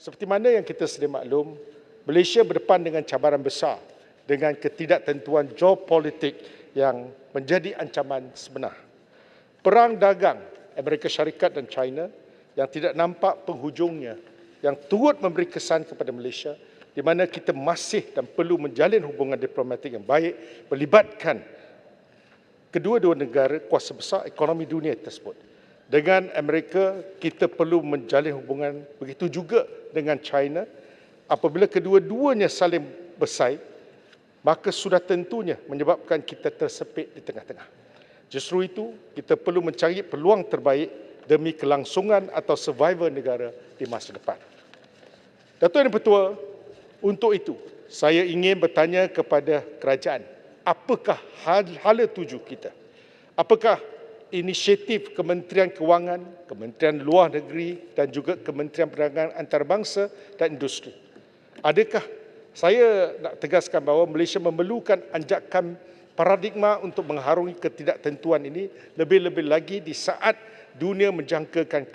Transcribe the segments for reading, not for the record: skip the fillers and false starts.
Seperti mana yang kita sedia maklum, Malaysia berdepan dengan cabaran besar dengan ketidaktentuan geopolitik yang menjadi ancaman sebenar. Perang dagang Amerika Syarikat dan China yang tidak nampak penghujungnya, yang turut memberi kesan kepada Malaysia, di mana kita masih dan perlu menjalin hubungan diplomatik yang baik, melibatkan kedua-dua negara kuasa besar ekonomi dunia tersebut. Dengan Amerika, kita perlu menjalin hubungan, begitu juga dengan China. Apabila kedua-duanya saling bersaing, maka sudah tentunya menyebabkan kita tersepit di tengah-tengah. Justru itu, kita perlu mencari peluang terbaik demi kelangsungan atau survival negara di masa depan. Datuk Yang Dipertua, untuk itu, saya ingin bertanya kepada kerajaan, apakah hala tuju kita? Apakah inisiatif Kementerian Kewangan, Kementerian Luar Negeri dan juga Kementerian Perdagangan Antarabangsa dan Industri? Adakah saya nak tegaskan bahawa Malaysia memerlukan anjakan paradigma untuk mengharungi ketidaktentuan ini, lebih-lebih lagi di saat dunia menjangkakan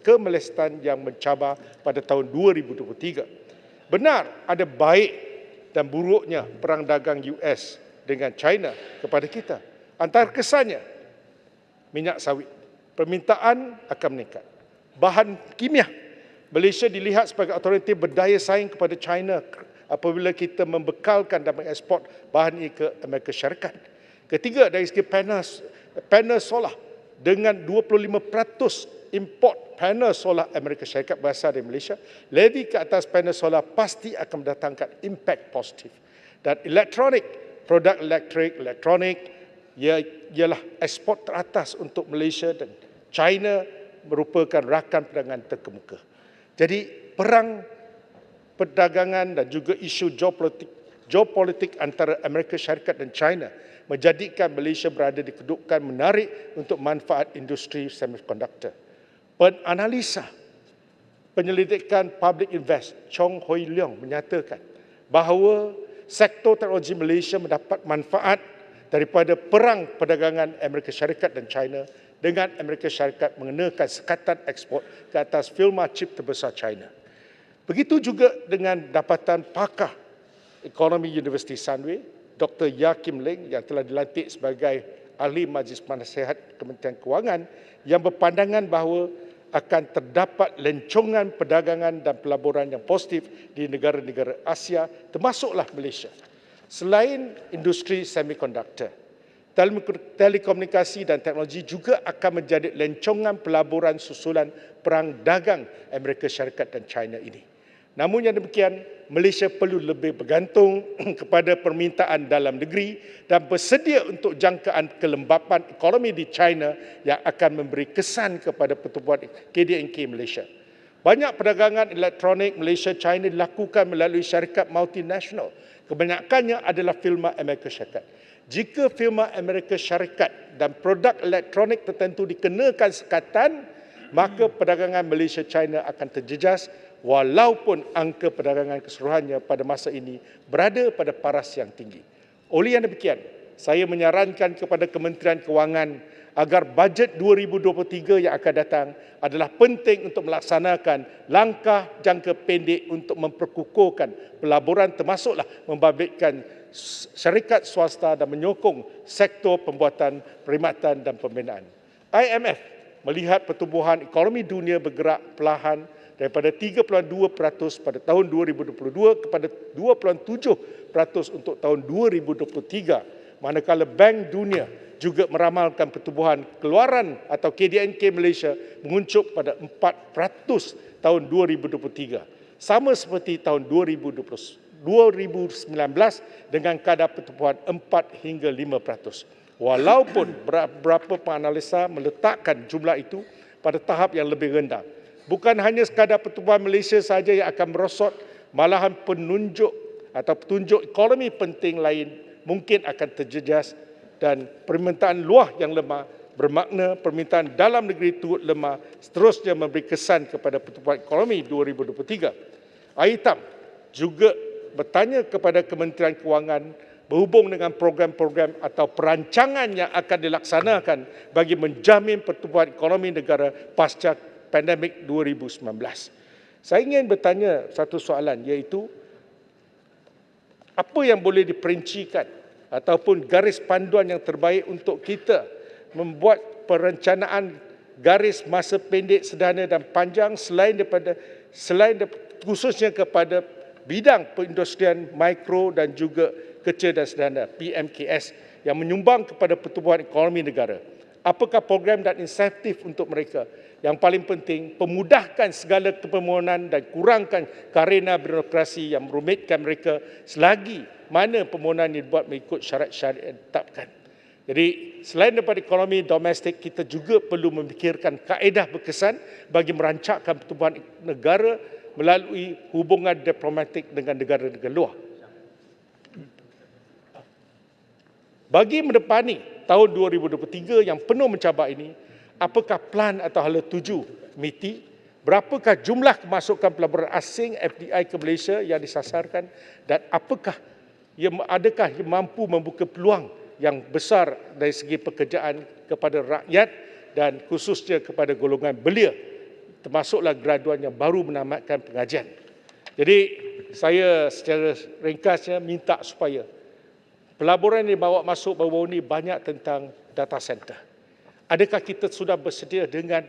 kemelestarian yang mencabar pada tahun 2023. Benar ada baik dan buruknya perang dagang US dengan China kepada kita. Antara kesannya, minyak sawit, permintaan akan meningkat. Bahan kimia, Malaysia dilihat sebagai alternatif berdaya saing kepada China apabila kita membekalkan dan mengeksport bahan ini ke Amerika Syarikat. Ketiga, dari segi panel solar, dengan 25% import panel solar Amerika Syarikat berasal dari Malaysia, levy ke atas panel solar pasti akan mendatangkan impak positif. Dan produk elektronik ialah ekspor teratas untuk Malaysia dan China merupakan rakan perdagangan terkemuka. Jadi perang perdagangan dan juga isu geopolitik antara Amerika Syarikat dan China menjadikan Malaysia berada di kedudukan menarik untuk manfaat industri semiconductor. Penanalisa penyelidikan Public Invest Chong Hoi Leong menyatakan bahawa sektor teknologi Malaysia mendapat manfaat daripada perang perdagangan Amerika Syarikat dan China dengan Amerika Syarikat mengenakan sekatan ekspor ke atas firma chip terbesar China. Begitu juga dengan dapatan pakar ekonomi Universiti Sunway, Dr. Ya Kim Leng yang telah dilantik sebagai ahli Majlis Penasihat Kementerian Kewangan yang berpandangan bahawa akan terdapat lencongan perdagangan dan pelaburan yang positif di negara-negara Asia, termasuklah Malaysia. Selain industri semiconductor, telekomunikasi dan teknologi juga akan menjadi lencongan pelaburan susulan perang dagang Amerika Syarikat dan China ini. Namun yang demikian, Malaysia perlu lebih bergantung kepada permintaan dalam negeri dan bersedia untuk jangkaan kelembapan ekonomi di China yang akan memberi kesan kepada pertumbuhan KDNK Malaysia. Banyak perdagangan elektronik Malaysia-China dilakukan melalui syarikat multinasional. Kebanyakannya adalah firma Amerika Syarikat. Jika firma Amerika Syarikat dan produk elektronik tertentu dikenakan sekatan, maka perdagangan Malaysia-China akan terjejas walaupun angka perdagangan keseluruhannya pada masa ini berada pada paras yang tinggi. Oleh yang demikian, saya menyarankan kepada Kementerian Kewangan agar bajet 2023 yang akan datang adalah penting untuk melaksanakan langkah jangka pendek untuk memperkukuhkan pelaburan, termasuklah membabitkan syarikat swasta dan menyokong sektor pembuatan, perkhidmatan dan pembinaan. IMF melihat pertumbuhan ekonomi dunia bergerak perlahan daripada 3.2% pada tahun 2022 kepada 2.7% untuk tahun 2023. Manakala Bank Dunia juga meramalkan pertumbuhan keluaran atau KDNK Malaysia menguncup pada 4% tahun 2023. Sama seperti tahun 2019 dengan kadar pertumbuhan 4 hingga 5%. Walaupun beberapa penganalisa meletakkan jumlah itu pada tahap yang lebih rendah. Bukan hanya sekadar pertumbuhan Malaysia sahaja yang akan merosot, malahan petunjuk ekonomi penting lain mungkin akan terjejas dan permintaan luar yang lemah bermakna permintaan dalam negeri turut lemah, seterusnya memberi kesan kepada pertumbuhan ekonomi 2023. Aitam juga bertanya kepada Kementerian Kewangan berhubung dengan program-program atau perancangan yang akan dilaksanakan bagi menjamin pertumbuhan ekonomi negara pasca pandemik 2019. Saya ingin bertanya satu soalan, iaitu apa yang boleh diperincikan ataupun garis panduan yang terbaik untuk kita membuat perencanaan garis masa pendek, sederhana dan panjang selain khususnya kepada bidang perindustrian mikro dan juga kecil dan sederhana PMKS yang menyumbang kepada pertumbuhan ekonomi negara. Apakah program dan insentif untuk mereka? Yang paling penting, pemudahkan segala permohonan dan kurangkan karena birokrasi yang merumitkan mereka selagi mana permohonan dibuat mengikut syarat-syarat yang ditetapkan. Jadi, selain daripada ekonomi domestik, kita juga perlu memikirkan kaedah berkesan bagi merancangkan pertumbuhan negara melalui hubungan diplomatik dengan negara-negara luar. Bagi mendepani tahun 2023 yang penuh mencabar ini, apakah plan atau hala tuju MITI? Berapakah jumlah kemasukan pelaburan asing FDI ke Malaysia yang disasarkan dan adakah ia mampu membuka peluang yang besar dari segi pekerjaan kepada rakyat dan khususnya kepada golongan belia, termasuklah graduan yang baru menamatkan pengajian. Jadi saya secara ringkasnya minta supaya pelaburan yang dibawa masuk baru-baru ini banyak tentang data center. Adakah kita sudah bersedia dengan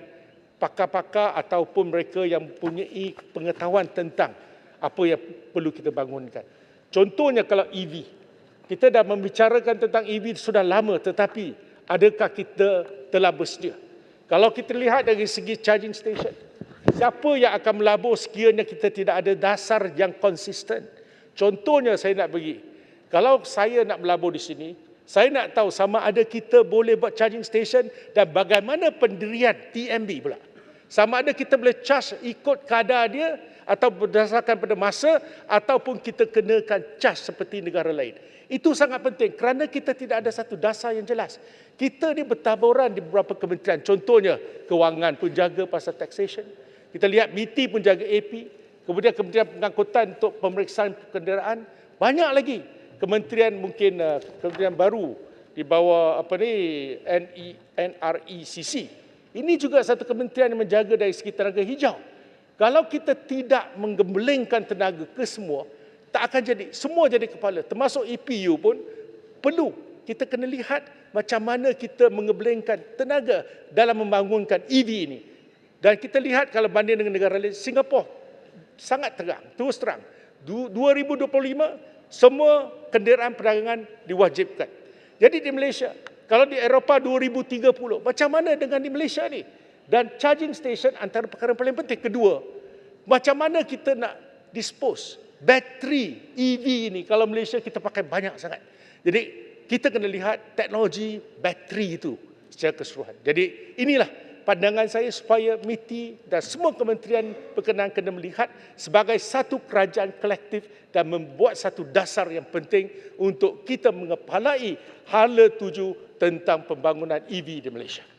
pakar-pakar ataupun mereka yang mempunyai pengetahuan tentang apa yang perlu kita bangunkan? Contohnya kalau EV, kita dah membicarakan tentang EV sudah lama, tetapi adakah kita telah bersedia? Kalau kita lihat dari segi charging station, siapa yang akan melabur sekiranya kita tidak ada dasar yang konsisten? Contohnya saya nak bagi, kalau saya nak melabur di sini, saya nak tahu sama ada kita boleh buat charging station dan bagaimana pendirian TMB pula. Sama ada kita boleh charge ikut kadar dia atau berdasarkan pada masa ataupun kita kenakan charge seperti negara lain. Itu sangat penting kerana kita tidak ada satu dasar yang jelas. Kita ni bertaburan di beberapa kementerian. Contohnya, Kewangan pun jaga pasal taxation. Kita lihat MITI pun jaga AP. Kemudian Kementerian Pengangkutan untuk pemeriksaan kenderaan. Banyak lagi kementerian, mungkin kementerian baru di bawah NRECC. Ini juga satu kementerian yang menjaga dari segi tenaga hijau. Kalau kita tidak menggembelengkan tenaga ke semua, tak akan jadi. Semua jadi kepala. Termasuk EPU pun perlu. Kita kena lihat macam mana kita menggembelengkan tenaga dalam membangunkan EV ini. Dan kita lihat kalau banding dengan negara lain, Singapura sangat terang, terus terang. 2025, semua kenderaan perdagangan diwajibkan. Jadi di Malaysia, kalau di Eropah 2030, macam mana dengan di Malaysia ni? Dan charging station antara perkara yang paling penting. Kedua, macam mana kita nak dispose bateri EV ini kalau Malaysia kita pakai banyak sangat. Jadi kita kena lihat teknologi bateri itu secara keseluruhan. Jadi inilah pandangan saya supaya MITI dan semua kementerian berkenaan kena melihat sebagai satu kerajaan kolektif dan membuat satu dasar yang penting untuk kita mengepalai hala tuju tentang pembangunan EV di Malaysia.